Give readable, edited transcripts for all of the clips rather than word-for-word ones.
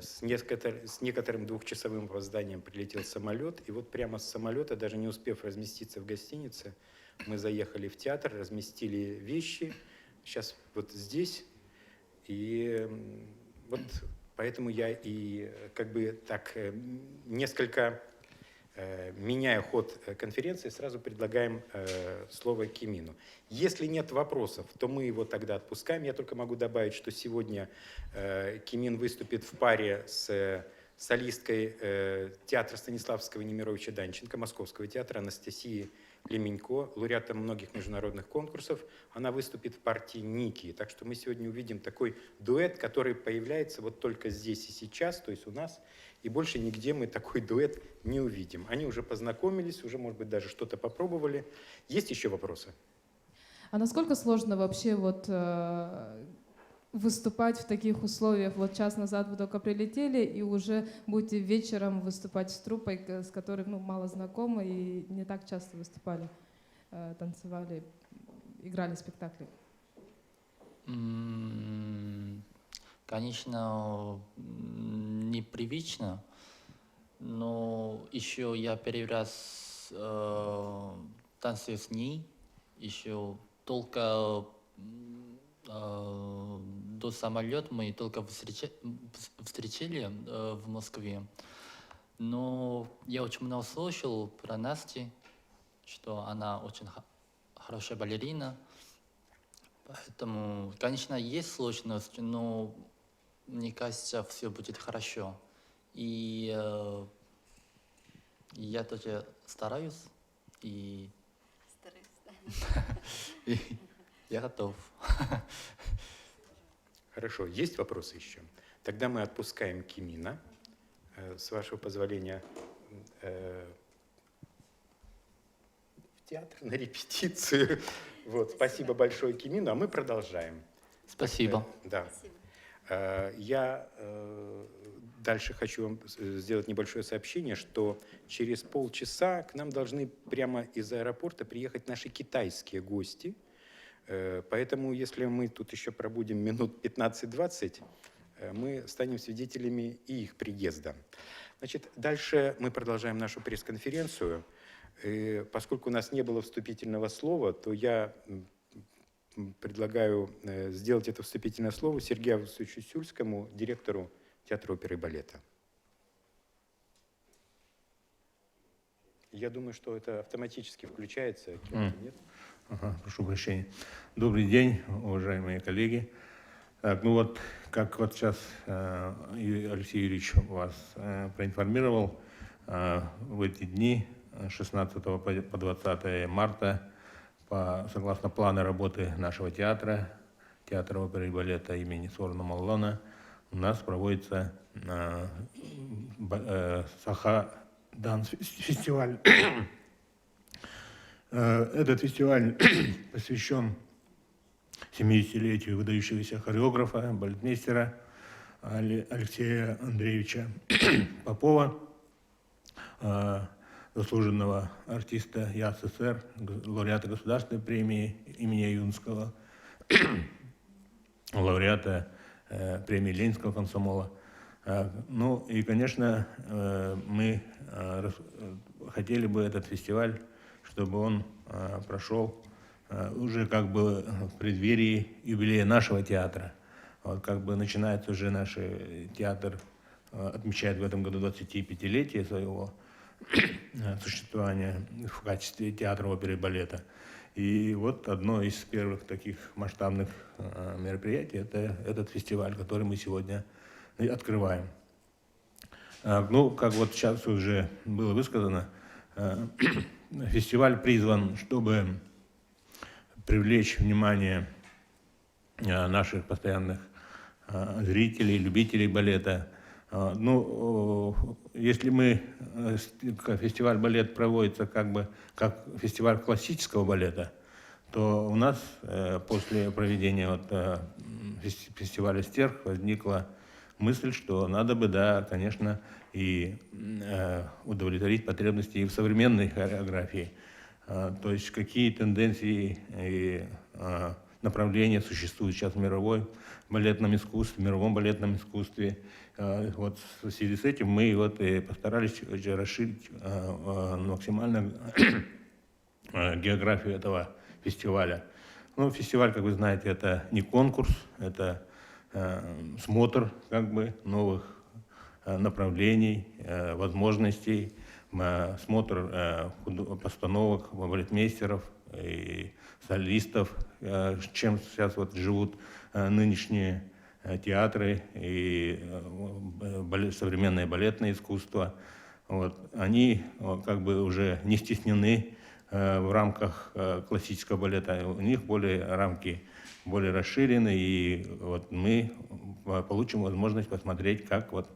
с некоторым двухчасовым опозданием прилетел самолет, и вот прямо с самолета, даже не успев разместиться в гостинице, мы заехали в театр, разместили вещи, сейчас вот здесь, и вот поэтому я и как бы так несколько меняя ход конференции, сразу предлагаем слово Кимину. Если нет вопросов, то мы его тогда отпускаем. Я только могу добавить, что сегодня Кимин выступит в паре с солисткой театра Станиславского и Немировича Данченко, Московского театра, Анастасией Леменько, лауреатом многих международных конкурсов. Она выступит в партии Ники. Так что мы сегодня увидим такой дуэт, который появляется вот только здесь и сейчас, то есть у нас, и больше нигде мы такой дуэт не увидим. Они уже познакомились, уже, может быть, даже что-то попробовали. Есть еще вопросы? А насколько сложно вообще вот выступать в таких условиях? Вот час назад вы только прилетели, и уже будете вечером выступать с труппой, с которой мало знакомы и не так часто выступали, танцевали, играли спектакли. Конечно, непривычно, но еще я первый раз танцую с ней, еще только до самолета мы только встречали в Москве. Но я очень много слышал про Настю, что она очень хорошая балерина. Поэтому, конечно, есть сложность, но мне кажется, все будет хорошо. И я тоже стараюсь, и я готов. Хорошо, есть вопросы еще? Тогда мы отпускаем Кимина, с вашего позволения, в театр на репетицию. Вот, спасибо большое Кимину, а мы продолжаем. Спасибо. Да. Я дальше хочу вам сделать небольшое сообщение, что через полчаса к нам должны прямо из аэропорта приехать наши китайские гости. Поэтому, если мы тут еще пробудем минут 15-20, мы станем свидетелями и их приезда. Значит, дальше мы продолжаем нашу пресс-конференцию. Поскольку у нас не было вступительного слова, то я предлагаю сделать это вступительное слово Сергею Августовичу Сюльскому, директору Театра оперы и балета. Я думаю, что это автоматически включается. Нет? Ага, прошу прощения. Добрый день, уважаемые коллеги. Так, ну вот, как вот сейчас Алексей Юрьевич вас проинформировал, в эти дни, 16 по 20 марта, согласно плану работы нашего театра, Театра оперы и балета имени Сорона Моллона, у нас проводится Саха-Данс-фестиваль. Этот фестиваль посвящен 70-летию выдающегося хореографа, балетмейстера Алексея Андреевича Попова, заслуженного артиста ЯССР, лауреата государственной премии имени Юнского, лауреата премии Ленинского комсомола. Ну и, конечно, мы хотели бы этот фестиваль, чтобы он прошел уже как бы в преддверии юбилея нашего театра. Вот как бы начинается уже наш театр, отмечает в этом году 25-летие своего существования в качестве театра оперы и балета. И вот одно из первых таких масштабных мероприятий – это этот фестиваль, который мы сегодня открываем. Ну, как вот сейчас уже было высказано, фестиваль призван, чтобы привлечь внимание наших постоянных зрителей, любителей балета. Ну, если фестиваль балет проводится как фестиваль классического балета, то у нас после проведения фестиваля «Стерх» возникла мысль, что надо бы, да, конечно, и удовлетворить потребности и в современной хореографии. То есть какие тенденции и направления существуют сейчас в мировом балетном искусстве. Вот в связи с этим мы вот и постарались расширить максимально географию этого фестиваля. Ну, фестиваль, как вы знаете, это не конкурс, это смотр как бы новых направлений, возможностей, смотр постановок балетмейстеров и солистов, чем сейчас вот живут нынешние театры и современное балетное искусство. Вот. Они как бы уже не стеснены в рамках классического балета, у них рамки более расширены, и вот мы получим возможность посмотреть, как вот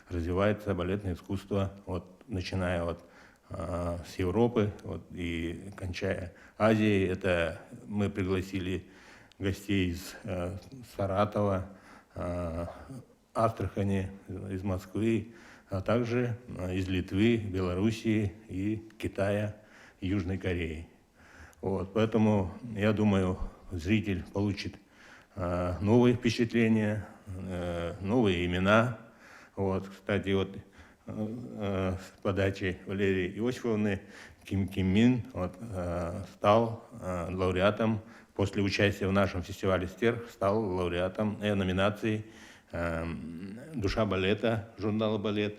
развивается балетное искусство, вот, начиная вот, с Европы вот, и кончая Азией. Это мы пригласили гостей из Саратова, Астрахани, из Москвы, а также из Литвы, Белоруссии и Китая, Южной Кореи. Вот, поэтому, я думаю, зритель получит новые впечатления, новые имена. Вот, кстати, вот с подачи Валерии Иосифовны Ким Мин вот, стал лауреатом, после участия в нашем фестивале «Стерх», стал лауреатом номинации «Душа балета» журнала «Балет».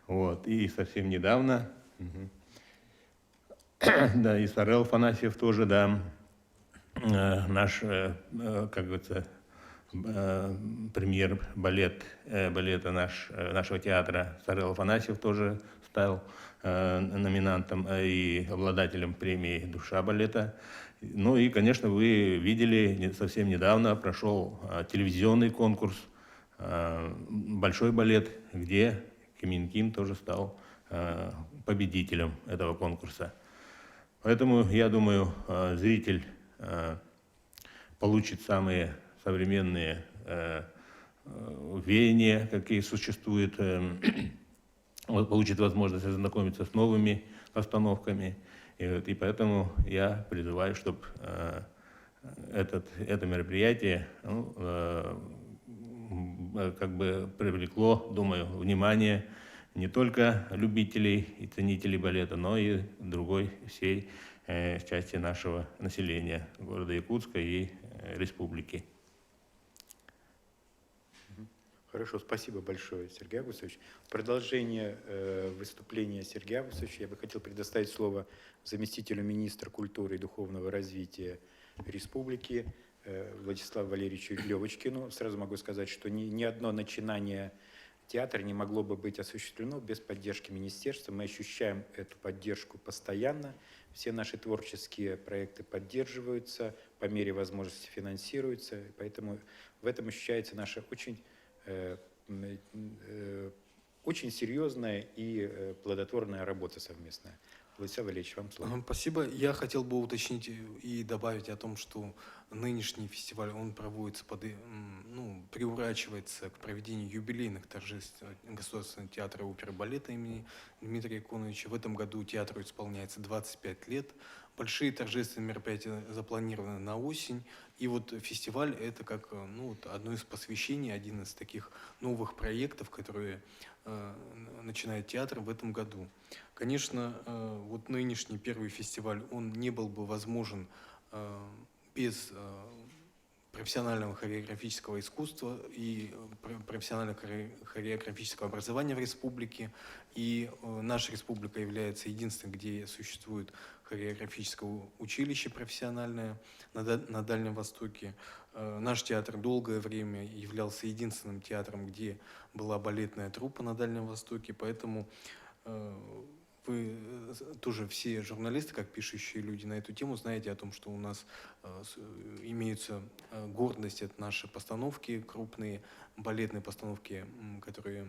Вот, и совсем недавно, да, и Сарел Афанасьев тоже, да, наш, как говорится, премьер балета нашего театра Сарел Афанасьев тоже стал номинантом и обладателем премии «Душа балета». Ну и, конечно, вы видели, совсем недавно прошел телевизионный конкурс «Большой балет», где Ким тоже стал победителем этого конкурса. Поэтому, я думаю, зритель получит самые современные веяния, какие существуют, получит возможность ознакомиться с новыми постановками. И поэтому я призываю, чтобы это мероприятие как бы привлекло, думаю, внимание не только любителей и ценителей балета, но и другой всей части нашего населения города Якутска и республики. Хорошо, спасибо большое, Сергей Августович. В продолжение выступления Сергея Августовича я бы хотел предоставить слово заместителю министра культуры и духовного развития республики Владиславу Валерьевичу Левочкину. Сразу могу сказать, что ни одно начинание театра не могло бы быть осуществлено без поддержки министерства. Мы ощущаем эту поддержку постоянно. Все наши творческие проекты поддерживаются, по мере возможности финансируются. Поэтому в этом ощущается наша очень серьезная и плодотворная работа совместная. Владислав Валерьевич, вам слово. Спасибо. Я хотел бы уточнить и добавить о том, что нынешний фестиваль, он проводится, приурачивается к проведению юбилейных торжеств Государственного театра оперы и балета имени Дмитрия Иконовича. В этом году театру исполняется 25 лет. Большие торжественные мероприятия запланированы на осень. И вот фестиваль – это как одно из посвящений, один из таких новых проектов, которые начинает театр в этом году. Конечно, вот нынешний первый фестиваль, он не был бы возможен без профессионального хореографического искусства и профессионального хореографического образования в республике. И наша республика является единственной, где существует хореографическое училище профессиональное на Дальнем Востоке. Наш театр долгое время являлся единственным театром, где была балетная труппа на Дальнем Востоке, поэтому вы тоже все журналисты, как пишущие люди на эту тему, знаете о том, что у нас имеются гордость, это наши постановки, крупные балетные постановки, которые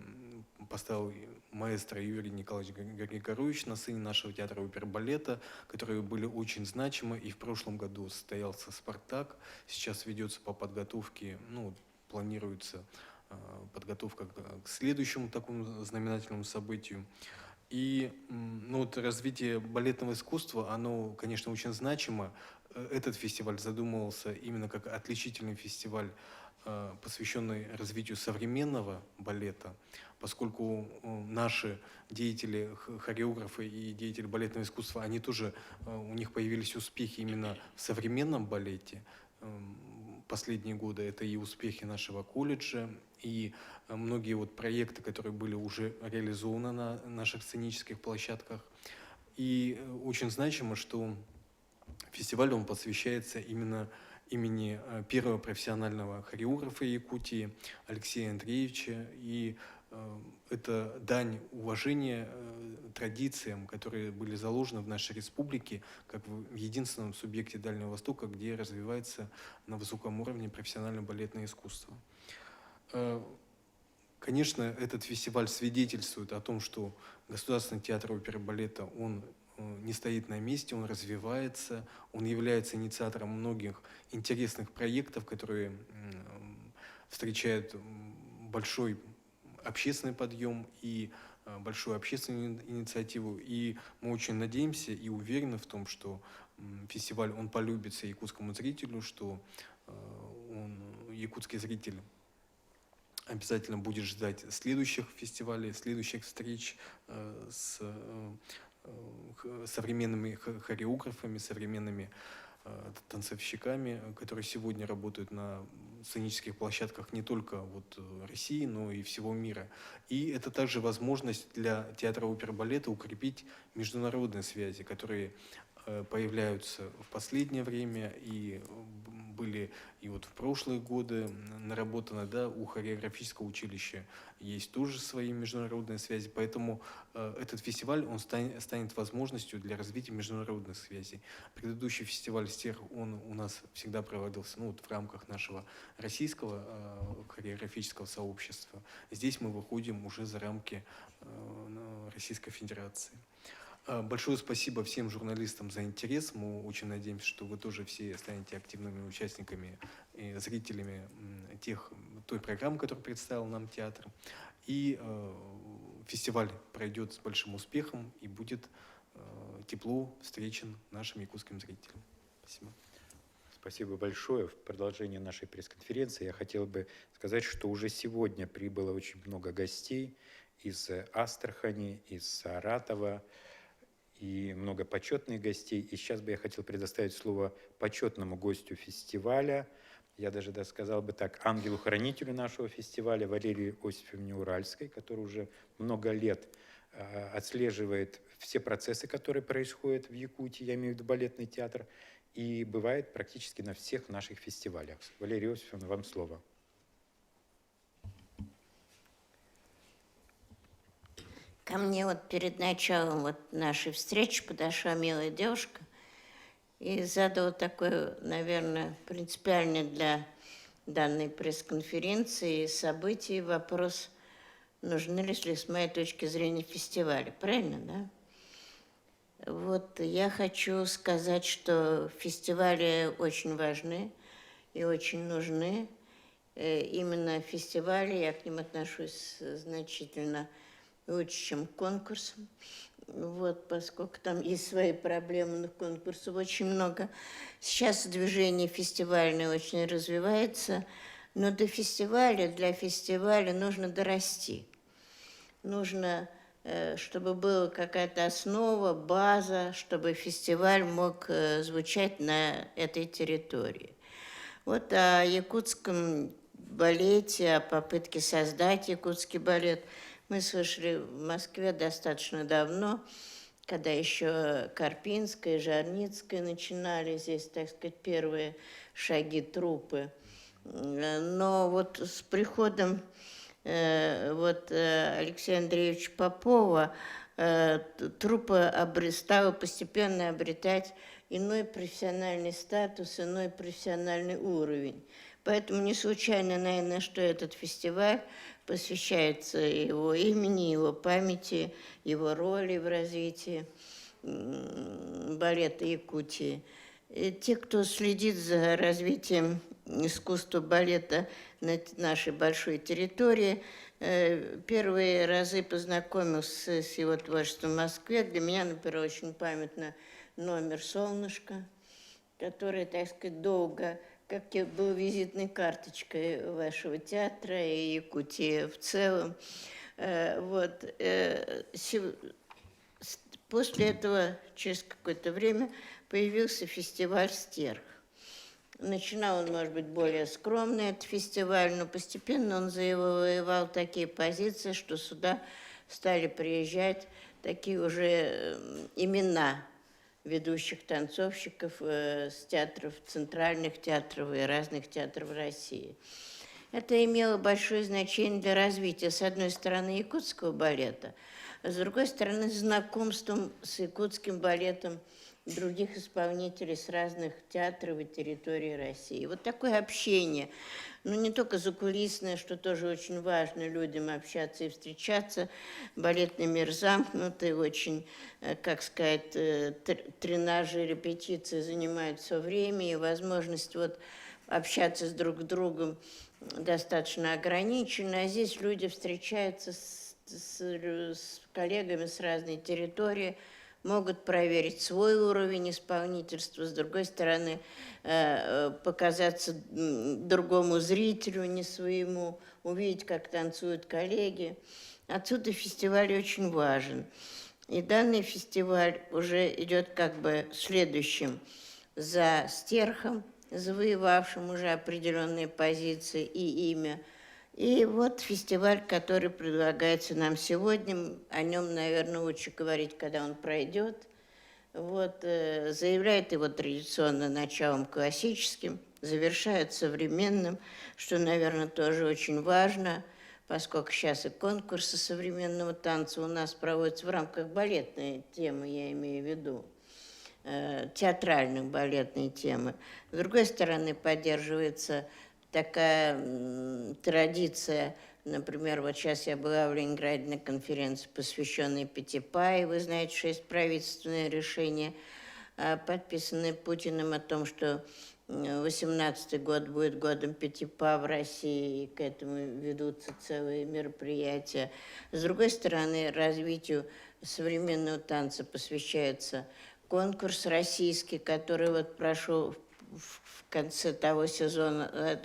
поставил маэстро Юрий Николаевич Григорович на сцене нашего театра оперы и балета, которые были очень значимы. И в прошлом году состоялся «Спартак», сейчас ведется по подготовке, планируется подготовка к следующему такому знаменательному событию. И ну, вот развитие балетного искусства, оно, конечно, очень значимо. Этот фестиваль задумывался именно как отличительный фестиваль, посвященный развитию современного балета, поскольку наши деятели, хореографы и деятели балетного искусства, они тоже, у них появились успехи именно в современном балете. Последние годы это и успехи нашего колледжа, и многие вот проекты, которые были уже реализованы на наших сценических площадках. И очень значимо, что фестиваль он посвящается именно имени первого профессионального хореографа Якутии Алексея Андреевича. И это дань уважения традициям, которые были заложены в нашей республике, как в единственном субъекте Дальнего Востока, где развивается на высоком уровне профессиональное балетное искусство. Конечно, этот фестиваль свидетельствует о том, что Государственный театр оперы и балета, он не стоит на месте, он развивается, он является инициатором многих интересных проектов, которые встречают большой общественный подъем и большую общественную инициативу. И мы очень надеемся и уверены в том, что фестиваль он полюбится якутскому зрителю, что якутский зритель обязательно будет ждать следующих фестивалей, следующих встреч с современными хореографами, современными танцовщиками, которые сегодня работают на сценических площадках не только вот России, но и всего мира. И это также возможность для театра оперы и балета укрепить международные связи, которые появляются в последнее время и были и вот в прошлые годы наработаны, да, у хореографического училища есть тоже свои международные связи, поэтому этот фестиваль он станет возможностью для развития международных связей. Предыдущий фестиваль СТЕР, он у нас всегда проводился вот в рамках нашего российского хореографического сообщества. Здесь мы выходим уже за рамки Российской Федерации. Большое спасибо всем журналистам за интерес. Мы очень надеемся, что вы тоже все станете активными участниками и зрителями той программы, которую представил нам театр. И фестиваль пройдет с большим успехом и будет тепло встречен нашим якутским зрителям. Спасибо. Спасибо большое. В продолжение нашей пресс-конференции я хотел бы сказать, что уже сегодня прибыло очень много гостей из Астрахани, из Саратова, и много почетных гостей. И сейчас бы я хотел предоставить слово почетному гостю фестиваля, я даже сказал бы так, ангелу-хранителю нашего фестиваля Валерии Осиповне Уральской, который уже много лет отслеживает все процессы, которые происходят в Якутии, я имею в виду балетный театр, и бывает практически на всех наших фестивалях. Валерия Осиповна, вам слово. Ко мне вот перед началом вот нашей встречи подошла милая девушка и задала такой, наверное, принципиальный для данной пресс-конференции и событий вопрос, нужны ли, с моей точки зрения, фестивали. Правильно, да? Вот я хочу сказать, что фестивали очень важны и очень нужны. Именно фестивали, я к ним отношусь значительно лучше, чем к конкурсам. Вот, поскольку там есть свои проблемы, но конкурсов очень много. Сейчас движение фестивальное очень развивается, но для фестиваля нужно дорасти. Нужно, чтобы была какая-то основа, база, чтобы фестиваль мог звучать на этой территории. Вот о якутском балете, о попытке создать якутский балет мы слышали в Москве достаточно давно, когда еще Карпинская, Жарницкая начинали здесь, так сказать, первые шаги труппы. Но вот с приходом Алексея Андреевича Попова труппа стала постепенно обретать иной профессиональный статус, иной профессиональный уровень. Поэтому не случайно, наверное, что этот фестиваль посвящается его имени, его памяти, его роли в развитии балета Якутии. И те, кто следит за развитием искусства балета на нашей большой территории. Первые разы познакомился с его творчеством в Москве. Для меня, например, очень памятно номер «Солнышко», который, так сказать, долго, как был визитной карточкой вашего театра и Якутии в целом. После этого, через какое-то время, появился фестиваль «Стерх». Начинал он, может быть, более скромный, этот фестиваль, но постепенно он завоевал такие позиции, что сюда стали приезжать такие уже имена ведущих танцовщиков с театров, центральных театров и разных театров России. Это имело большое значение для развития, с одной стороны, якутского балета, а с другой стороны, знакомством с якутским балетом других исполнителей с разных театров и территорий России. Вот такое общение, ну не только закулисное, что тоже очень важно людям общаться и встречаться. Балетный мир замкнутый, очень, как сказать, тренажи, репетиции занимают все время, и возможность вот общаться с друг другом достаточно ограничена. А здесь люди встречаются с коллегами с разной территории, могут проверить свой уровень исполнительства, с другой стороны, показаться другому зрителю, не своему, увидеть, как танцуют коллеги. Отсюда фестиваль очень важен. И данный фестиваль уже идет как бы следующим за «Стерхом», завоевавшим уже определенные позиции и имя. И вот фестиваль, который предлагается нам сегодня, о нем, наверное, лучше говорить, когда он пройдет. Вот, заявляет его традиционно началом классическим, завершает современным, что, наверное, тоже очень важно, поскольку сейчас и конкурсы современного танца у нас проводятся в рамках балетной темы, я имею в виду, театральной балетной темы. С другой стороны, поддерживается такая традиция, например, вот сейчас я была в Ленинграде на конференции, посвященной Пятипае. Вы знаете, что есть правительственное решение, подписанное Путиным, о том, что 2018 год будет годом Пятипа в России, и к этому ведутся целые мероприятия. С другой стороны, развитию современного танца посвящается конкурс российский, который вот прошел в конце того сезона,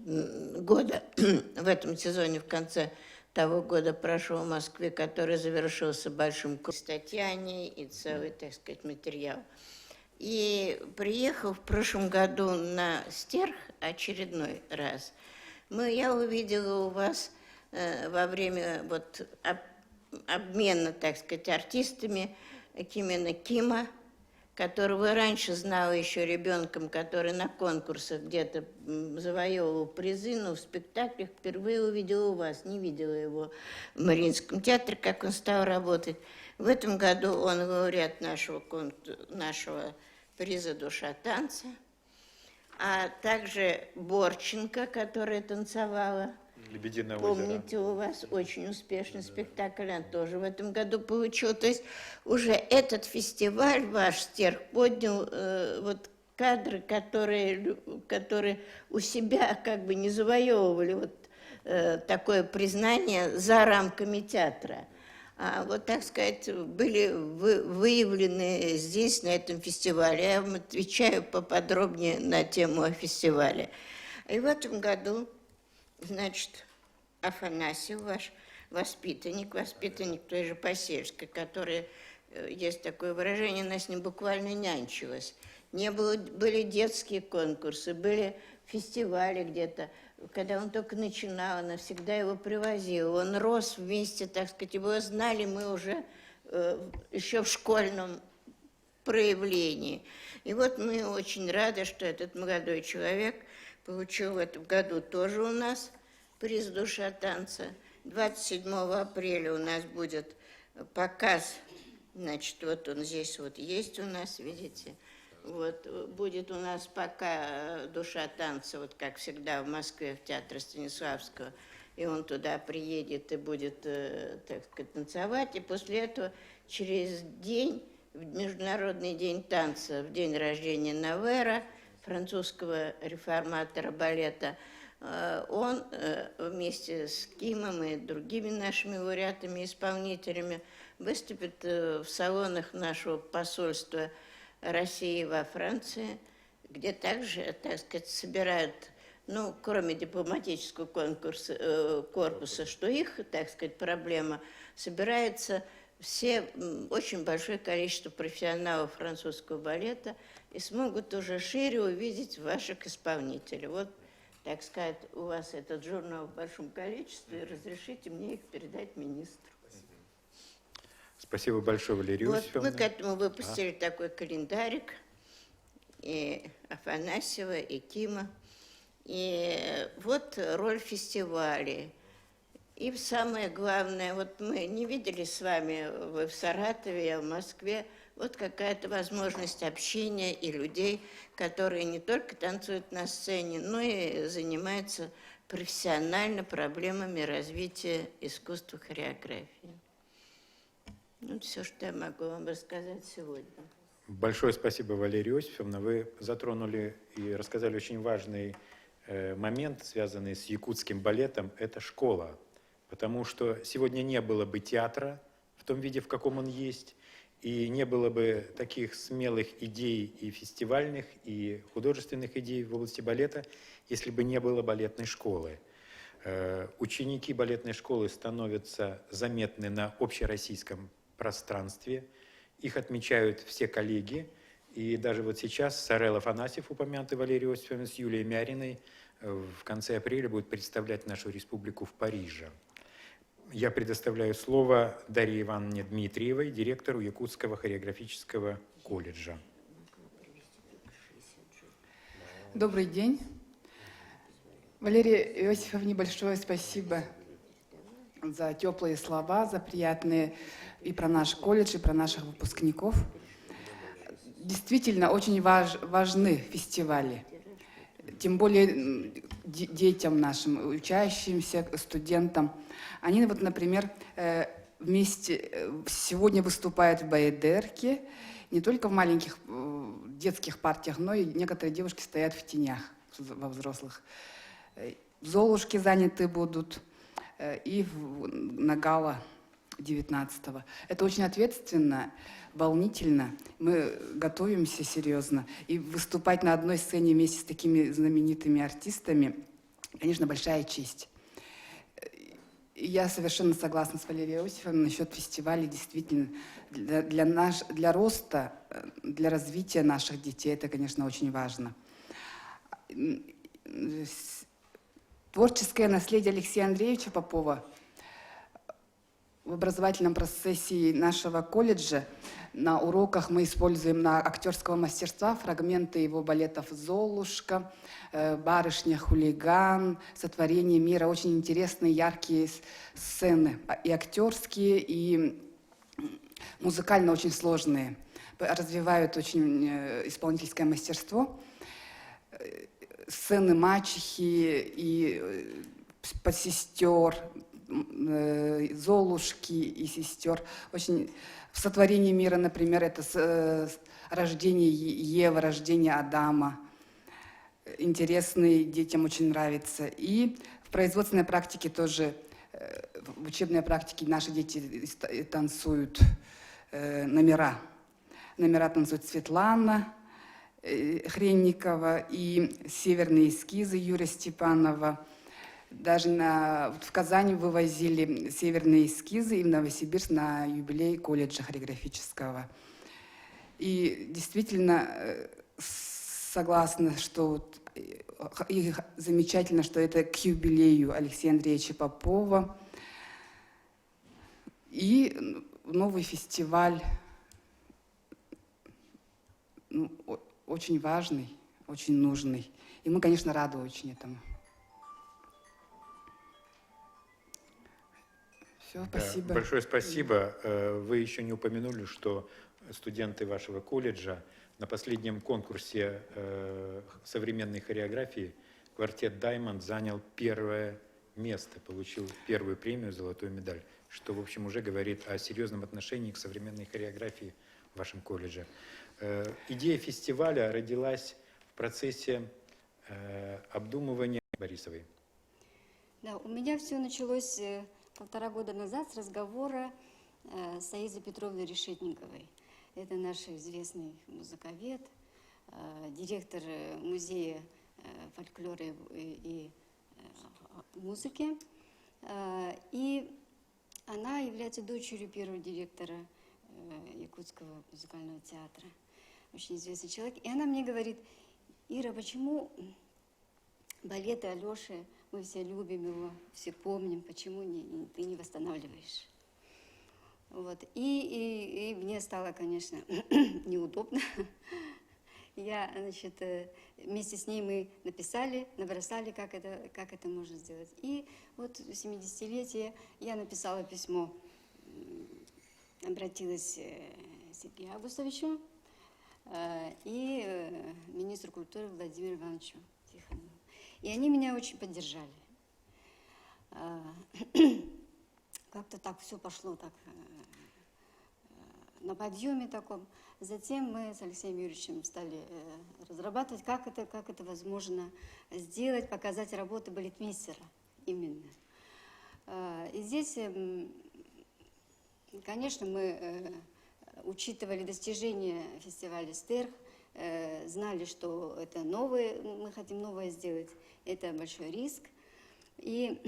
года, в этом сезоне, в конце того года прошел в Москве, который завершился большим статьями и целый, так сказать, материал. И приехал в прошлом году на «Стерх» очередной раз, я увидела у вас во время вот обмена, так сказать, артистами Кимена Кима, которого раньше знала еще ребенком, который на конкурсах где-то завоевывал призы, но в спектаклях впервые увидела у вас, не видела его в Мариинском театре, как он стал работать. В этом году он лауреат нашего приза «Душа танца», а также Борченко, которая танцевала. «Лебединое Помните, у вас очень успешный спектакль, он тоже в этом году получил. То есть уже этот фестиваль, ваш «Стерх», поднял вот кадры, которые у себя как бы не завоевывали вот такое признание за рамками театра. А вот, так сказать, были выявлены здесь, на этом фестивале. Я вам отвечаю поподробнее на тему о фестивале. И в этом году, значит, Афанасьев, ваш воспитанник той же Посельской, который, есть такое выражение, она с ним буквально нянчилась. Были детские конкурсы, были фестивали где-то. Когда он только начинал, она всегда его привозила. Он рос вместе, так сказать, его знали мы уже еще в школьном проявлении. И вот мы очень рады, что этот молодой человек получил в этом году тоже у нас приз «Душа танца». 27 апреля у нас будет показ, значит, вот он здесь вот есть у нас, видите. Вот, будет у нас пока «Душа танца», вот как всегда в Москве, в театре Станиславского, и он туда приедет и будет, так сказать, танцевать. И после этого через день, в Международный день танца, в день рождения Навера, французского реформатора балета, он вместе с Кимом и другими нашими лауреатами-исполнителями выступит в салонах нашего посольства России во Франции, где также, так сказать, собирают, ну, кроме дипломатического корпуса, что их, так сказать, проблема, собирается очень большое количество профессионалов французского балета и смогут уже шире увидеть ваших исполнителей. Вот, так сказать, у вас этот журнал в большом количестве, и разрешите мне их передать министру. Спасибо большое, Валерия Вот Иосифовна. мы к этому выпустили такой календарик, и Афанасьева, и Кима. И вот роль фестивалей. И самое главное, вот мы не виделись с вами, вы в Саратове, я в Москве, вот какая-то возможность общения и людей, которые не только танцуют на сцене, но и занимаются профессионально проблемами развития искусства хореографии. Вот все, что я могу вам рассказать сегодня. Большое спасибо, Валерия Иосифовна. Вы затронули и рассказали очень важный момент, связанный с якутским балетом. Это школа. Потому что сегодня не было бы театра в том виде, в каком он есть, и не было бы таких смелых идей и фестивальных, и художественных идей в области балета, если бы не было балетной школы. Ученики балетной школы становятся заметны на общероссийском пространстве. Их отмечают все коллеги. И даже вот сейчас Сарел Афанасьев, упомянутый Валерией Иосифовной, с Юлией Мяриной в конце апреля будет представлять нашу республику в Париже. Я предоставляю слово Дарье Ивановне Дмитриевой, директору Якутского хореографического колледжа. Добрый день. Валерии Иосифовне большое спасибо за теплые слова, за приятные и про наш колледж, и про наших выпускников. Действительно, очень важны фестивали. Тем более детям нашим, учащимся, студентам. Они, вот, например, вместе сегодня выступают в Баядерке, не только в маленьких детских партиях, но и некоторые девушки стоят в тенях во взрослых. В Золушке заняты будут и на гала 19-го. Это очень ответственно, волнительно. Мы готовимся серьезно. И выступать на одной сцене вместе с такими знаменитыми артистами, конечно, большая честь. И я совершенно согласна с Валерией Иосифовной насчет фестивалей. Действительно, для роста, для развития наших детей это, конечно, очень важно. Творческое наследие Алексея Андреевича Попова в образовательном процессе нашего колледжа на уроках мы используем на актерского мастерства фрагменты его балетов «Золушка», «Барышня», «Хулиган», «Сотворение мира». Очень интересные, яркие сцены, и актерские, и музыкально очень сложные. Развивают очень исполнительское мастерство. Сцены мачехи и подсестер, Золушки и сестер. Очень в «Сотворении мира», например, это рождение Евы, рождение Адама. Интересный, детям очень нравится. И в производственной практике тоже, в учебной практике наши дети танцуют номера. Номера танцует Светлана Хренникова и «Северные эскизы» Юрия Степанова. Даже в Казань вывозили «Северные эскизы» и в Новосибирск на юбилей колледжа хореографического. И действительно согласна, что и замечательно, что это к юбилею Алексея Андреевича Попова. И новый фестиваль, очень важный, очень нужный. И мы, конечно, рады очень этому. Все, спасибо. Да, большое спасибо. Вы еще не упомянули, что студенты вашего колледжа на последнем конкурсе современной хореографии квартет «Даймонд» занял первое место, получил первую премию, золотую медаль, что, в общем, уже говорит о серьезном отношении к современной хореографии в вашем колледже. Идея фестиваля родилась в процессе обдумывания Борисовой. Да, у меня все началось 1,5 года назад с разговора с Аизой Петровной Решетниковой. Это наш известный музыковед, директор музея фольклора и музыки. И она является дочерью первого директора Якутского музыкального театра. Очень известный человек. И она мне говорит: Ира, почему балеты Алёши, мы все любим его, все помним, почему ты не восстанавливаешь? Вот. И мне стало, конечно, неудобно. Я, значит, вместе с ней мы набросали, как это можно сделать. И вот в 70-летие я написала письмо, обратилась к Сергею Августовичу и министру культуры Владимиру Ивановичу Тихонову. И они меня очень поддержали. Как-то так все пошло так на подъеме таком. Затем мы с Алексеем Юрьевичем стали разрабатывать, как это возможно сделать, показать работы балетмейстера именно. И здесь, конечно, мы учитывали достижения фестиваля «Стерх», знали, что это новое, мы хотим новое сделать, это большой риск. И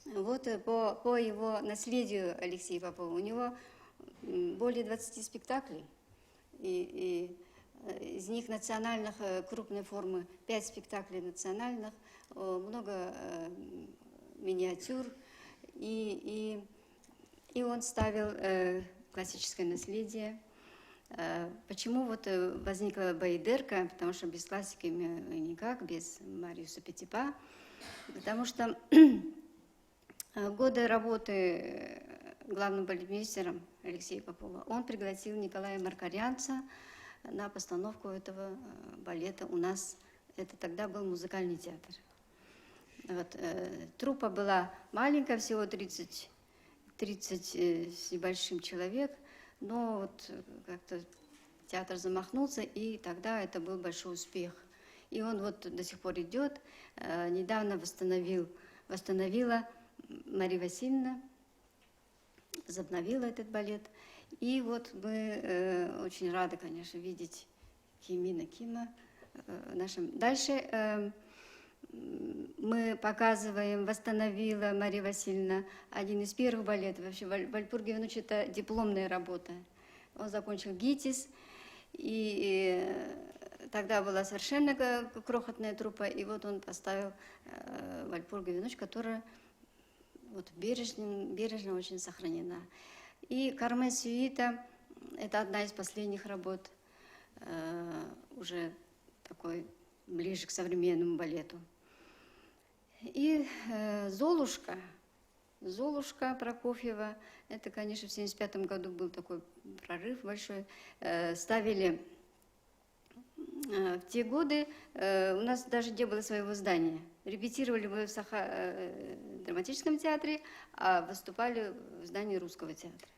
вот по его наследию Алексея Попова, у него более 20 спектаклей, и из них национальных крупной формы 5 спектаклей национальных, много миниатюр, и он ставил классическое наследие. Почему вот возникла Байдерка? Потому что без классики никак, без Мариуса Петипа. Потому что годы работы главным балетмейстером Алексея Попова он пригласил Николая Маркарянца на постановку этого балета. У нас это тогда был музыкальный театр. Вот, труппа была маленькая, всего 30 с небольшим человек, но вот как-то театр замахнулся, и тогда это был большой успех. И он вот до сих пор идет. Недавно восстановила Мария Васильевна, возобновила этот балет. И вот мы очень рады, конечно, видеть Кимина Кима нашим. Дальше мы показываем, восстановила Мария Васильевна один из первых балетов. Вообще Вальпурги Иванович — это дипломная работа. Он закончил ГИТИС, и тогда была совершенно крохотная труппа, и вот он поставил Вальпурга Иванович, которая вот бережно очень сохранена. И Кармен Сюита — это одна из последних работ, уже такой ближе к современному балету. И Золушка Прокофьева, это, конечно, в 1975 году был такой прорыв большой. Ставили в те годы, у нас даже не было своего здания. Репетировали мы в драматическом театре, а выступали в здании Русского театра.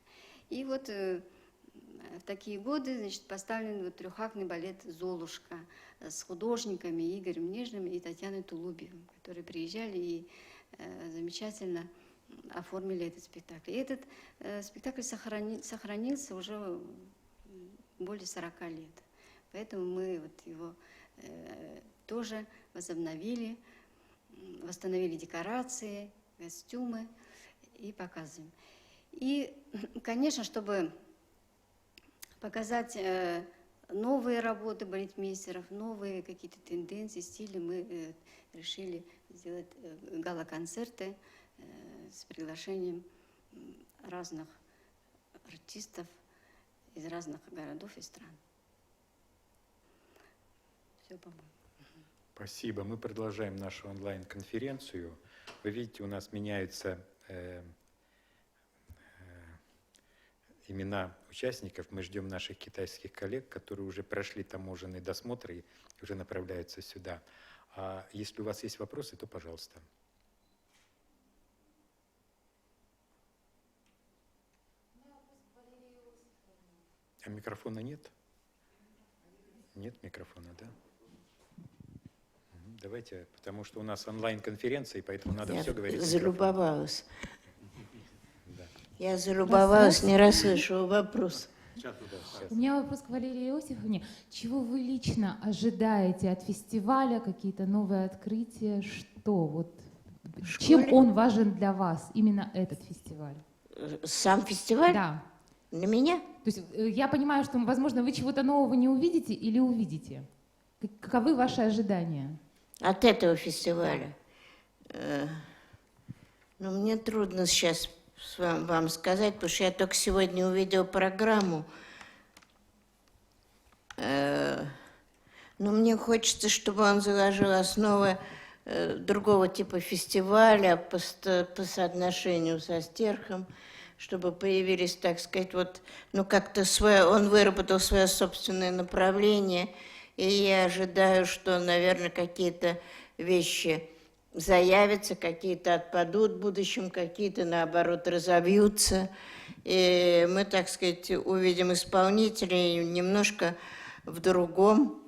И вот в такие годы, значит, поставлен вот трехактный балет «Золушка» с художниками Игорем Нежным и Татьяной Тулубиевым, которые приезжали и замечательно оформили этот спектакль. И этот спектакль сохранился уже более 40 лет. Поэтому мы вот его тоже восстановили декорации, костюмы и показываем. И, конечно, чтобы показать новые работы балетмейстеров, новые какие-то тенденции, стили, мы решили сделать гала-концерты с приглашением разных артистов из разных городов и стран. Все, по-моему. Спасибо. Мы продолжаем нашу онлайн-конференцию. Вы видите, у нас меняются имена участников. Мы ждем наших китайских коллег, которые уже прошли таможенный досмотр и уже направляются сюда. А если у вас есть вопросы, то пожалуйста. А микрофона нет? Нет микрофона, да? Давайте, потому что у нас онлайн-конференция, и поэтому надо Я все говорить. в микрофон. залюбовалась. Да. Я залюбовалась, не расслышала вопрос. Сейчас. У меня вопрос к Валерии Иосифовне. Чего вы лично ожидаете от фестиваля? Какие-то новые открытия? Что? Вот, чем школе? он важен для вас, именно этот фестиваль? Сам фестиваль? Да. Для меня? То есть я понимаю, что, возможно, вы чего-то нового не увидите или увидите. Каковы ваши ожидания? От этого фестиваля? Ну, мне трудно сейчас вам сказать, потому что я только сегодня увидела программу. Но мне хочется, чтобы он заложил основы другого типа фестиваля по соотношению со Стерхом, чтобы появились, так сказать, вот, ну, как-то он выработал свое собственное направление, и я ожидаю, что, наверное, какие-то вещи заявятся, какие-то отпадут в будущем, какие-то, наоборот, разовьются. И мы, так сказать, увидим исполнителей немножко в другом,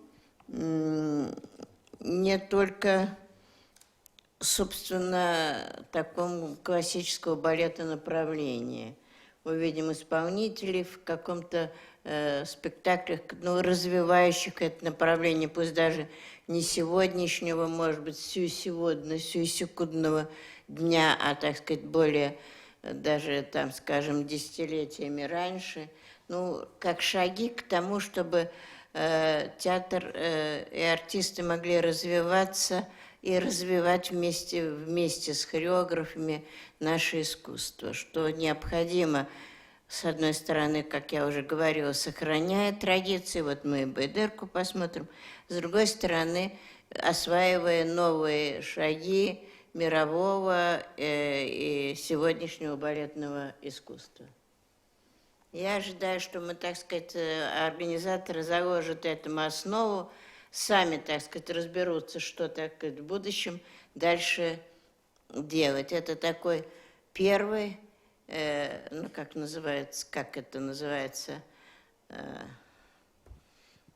не только, собственно, таком классического балета направлении. Увидим исполнителей в каком-то спектаклях, ну, развивающих это направление, пусть даже не сегодняшнего, может быть, сиюсекундного дня, а, так сказать, более даже, там, скажем, десятилетиями раньше, ну, как шаги к тому, чтобы театр и артисты могли развиваться и развивать вместе с хореографами наше искусство, что необходимо, с одной стороны, как я уже говорила, сохраняя традиции, вот мы и Байдерку посмотрим, с другой стороны, осваивая новые шаги мирового и сегодняшнего балетного искусства. Я ожидаю, что мы, так сказать, организаторы заложат этому основу, сами, так сказать, разберутся, что, так сказать, в будущем дальше делать. Это такой первый, ну, как это называется,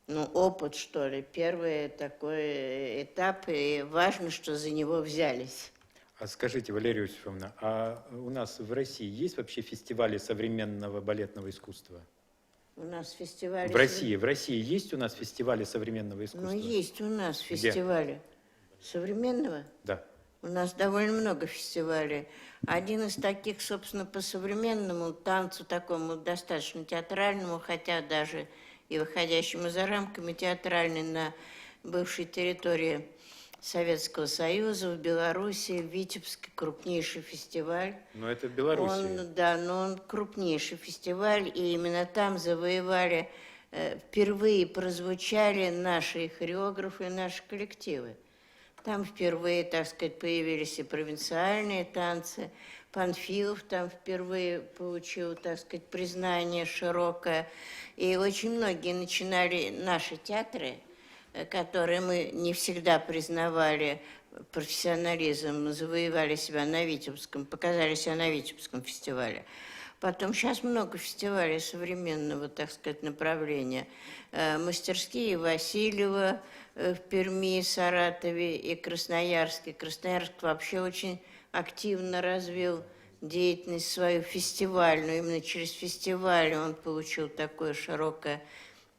ну, опыт, что ли, первый такой этап, и важно, что за него взялись. А скажите, Валерия Иосифовна, а у нас в России есть вообще фестивали современного балетного искусства? У нас фестивали... В России есть у нас фестивали современного искусства? Ну, есть у нас Где? фестивали. Современного? Да. У нас довольно много фестивалей. Один из таких, собственно, по современному танцу, такому достаточно театральному, хотя даже и выходящему за рамками театральной на бывшей территории Советского Союза, в Беларуси, в Витебске, крупнейший фестиваль. Но это в Беларуси. Да, но он крупнейший фестиваль, и именно там завоевали, впервые прозвучали наши хореографы и наши коллективы. Там впервые, так сказать, появились и провинциальные танцы. Панфилов там впервые получил, так сказать, признание широкое. И очень многие начинали наши театры, которые мы не всегда признавали профессионализм, завоевали себя на Витебском, показали себя на Витебском фестивале. Потом сейчас много фестивалей современного, так сказать, направления. Мастерские Васильева в Перми, Саратове и Красноярске. Красноярск вообще очень активно развил деятельность свою фестивальную. Именно через фестиваль он получил такое широкое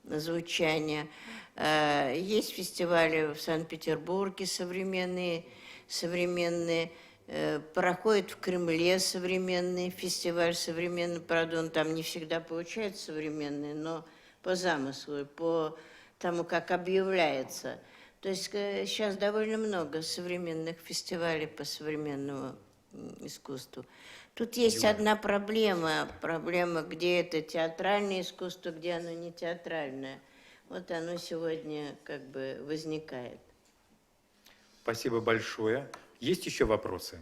звучание. Есть фестивали в Санкт-Петербурге современные, проходит в Кремле современный фестиваль, современный, правда, он там не всегда получается современный, но по замыслу, по тому, как объявляется. То есть сейчас довольно много современных фестивалей по современному искусству. Тут есть одна проблема, где это театральное искусство, где оно не театральное. Вот оно сегодня как бы возникает. Спасибо большое. Есть еще вопросы?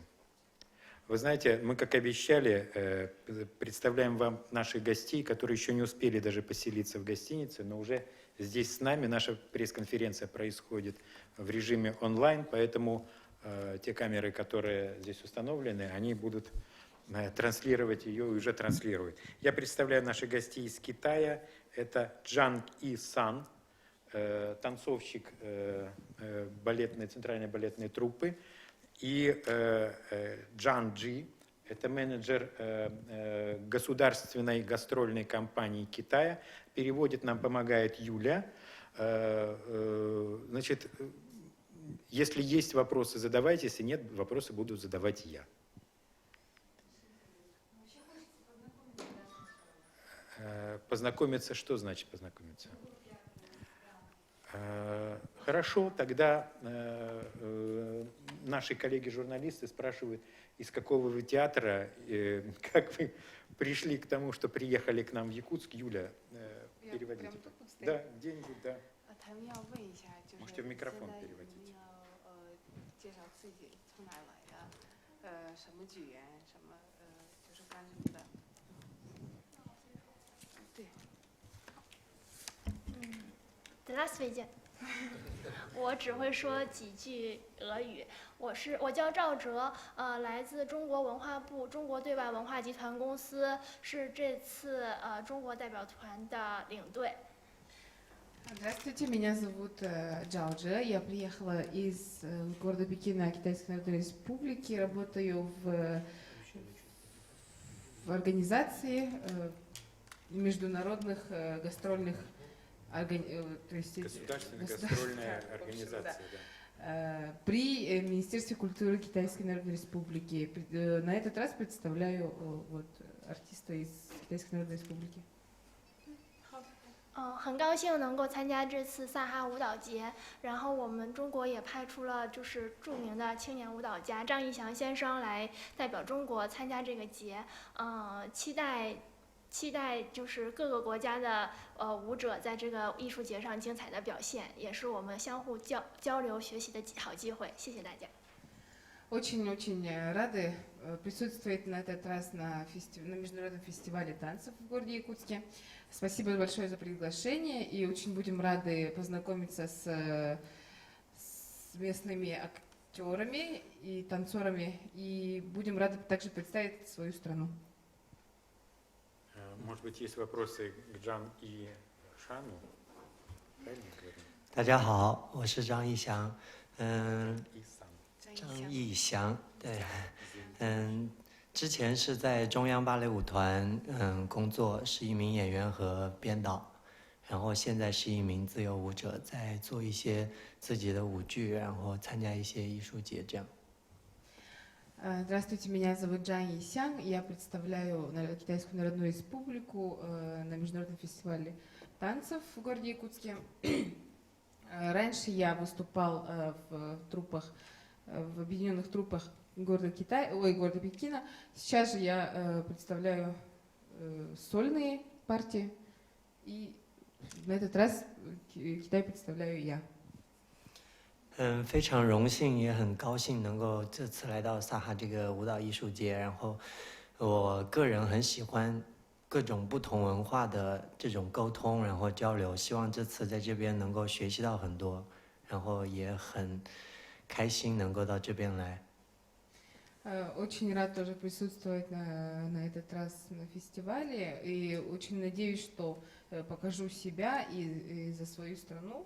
Вы знаете, мы, как обещали, представляем вам наших гостей, которые еще не успели даже поселиться в гостинице, но уже здесь с нами. Наша пресс-конференция происходит в режиме онлайн, поэтому те камеры, которые здесь установлены, они будут транслировать ее и уже транслируют. Я представляю наших гостей из Китая. Это Джанг И Сан, танцовщик центральной балетной труппы, и Джан Джи, это менеджер государственной гастрольной компании Китая. Переводит нам, помогает Юля. Значит, если есть вопросы, задавайте. Если нет, вопросы буду задавать я. Познакомиться, что значит познакомиться? Хорошо, тогда наши коллеги-журналисты спрашивают, из какого вы театра, как вы пришли к тому, что приехали к нам в Якутск. Юля, переводите. Да, где-нибудь, да. Можете в микрофон переводить. Здравствуйте，我只会说几句俄语。我叫赵哲，来自中国文化部中国对外文化集团公司，是这次中国代表团的领队。 Здравствуйте, меня зовут Джао-Дже. Я приехала из города Пекина, Китайской Народной Республики. Работаю в организации международных гастрольных Государственная гастрольная организация, да. При Министерстве культуры Китайской Народной Республики. На этот раз представляю вот, артиста из Китайской Народной Республики. 很高兴能够参加这次萨哈舞蹈节，然后我们中国也派出了就是著名的青年舞蹈家张义祥先生来代表中国参加这个节，期待就是各个国家的舞者在这个艺术节上精彩的表现，也是我们相互交流学习的好机会。谢谢大家。 Очень-очень рады присутствовать на этот раз на международном фестивале танцев в городе Якутске. Спасибо большое за приглашение, и очень будем рады познакомиться с местными актерами и танцорами, и будем рады также представить свою страну. Может быть, есть вопросы к Джан и Шану? Правильно говорю? 大家好，我是张义祥，И сам. 张义祥，对，之前是在中央芭蕾舞团工作，是一名演员和编导，然后现在是一名自由舞者，在做一些自己的舞剧，然后参加一些艺术节这样。 Здравствуйте, меня зовут Джан Исян, я представляю Китайскую Народную Республику на международном фестивале танцев в городе Якутске. Раньше я выступал в труппах, в объединенных труппах города Пекина. Сейчас же я представляю сольные партии, и на этот раз Китай представляю я. 非常荣幸，也很高兴能够这次来到萨哈这个舞蹈艺术节。然后，我个人很喜欢各种不同文化的这种沟通，然后交流。希望这次在这边能够学习到很多，然后也很开心能够到这边来。 Очень рад тоже присутствовать на этот раз на фестивале, и очень надеюсь, что покажу себя и за свою страну.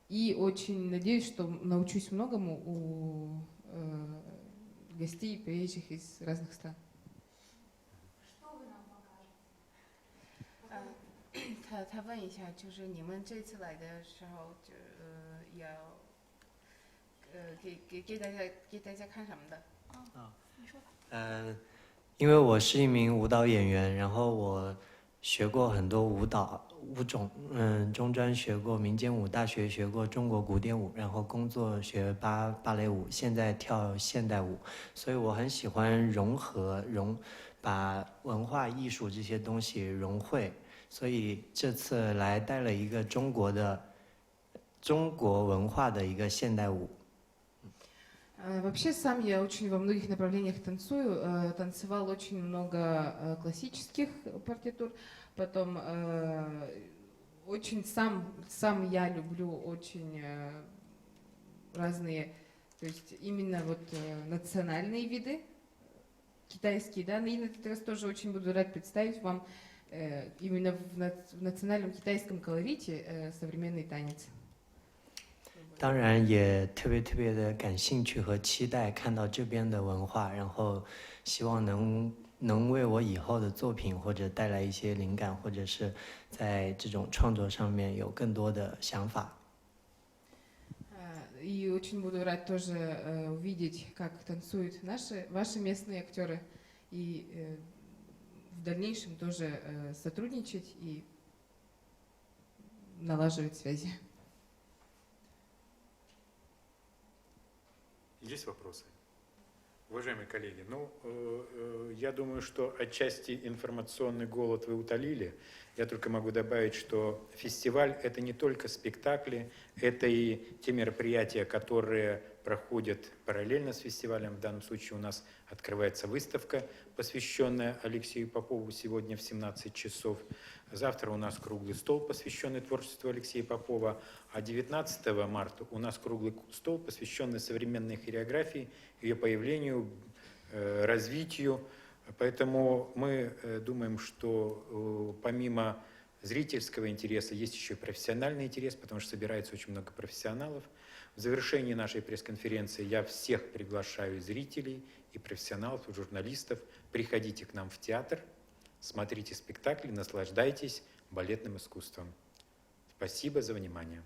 И очень надеюсь, что научусь многому у гостей, приезжих из разных стран. Что вы нам покажете? 他问一下，就是你们这次来的时候，要给大家看什么的？你说吧。因为我是一名舞蹈演员，然后我学过很多舞种，中专学过民间舞，大学学过中国古典舞，然后工作学芭蕾舞，现在跳现代舞，所以我很喜欢把文化艺术这些东西融汇，所以这次来带了一个中国文化的一个现代舞。 Вообще сам я очень во многих направлениях танцую, танцевал очень много классических партитур, потом очень сам я люблю очень разные, то есть именно вот национальные виды китайские, да, и на этот раз тоже очень буду рад представить вам именно в национальном китайском колорите современный танец. 当然也特别的感兴趣和期待看到这边的文化，然后希望能为我以后的作品或者带来一些灵感，或者是在这种创作上面有更多的想法。И очень буду рад тоже увидеть, как танцуют ваши местные актеры, и в дальнейшем тоже сотрудничать и налаживать связи. Есть вопросы? Уважаемые коллеги, я думаю, что отчасти информационный голод вы утолили. Я только могу добавить, что фестиваль – это не только спектакли, это и те мероприятия, которые проходят параллельно с фестивалем. В данном случае у нас открывается выставка, посвященная Алексею Попову, сегодня в 17 часов. Завтра у нас круглый стол, посвященный творчеству Алексея Попова. А 19 марта у нас круглый стол, посвященный современной хореографии, ее появлению, развитию. Поэтому мы думаем, что помимо зрительского интереса есть еще и профессиональный интерес, потому что собирается очень много профессионалов. В завершении нашей пресс-конференции я всех приглашаю, зрителей и профессионалов, и журналистов, приходите к нам в театр, смотрите спектакли, наслаждайтесь балетным искусством. Спасибо за внимание.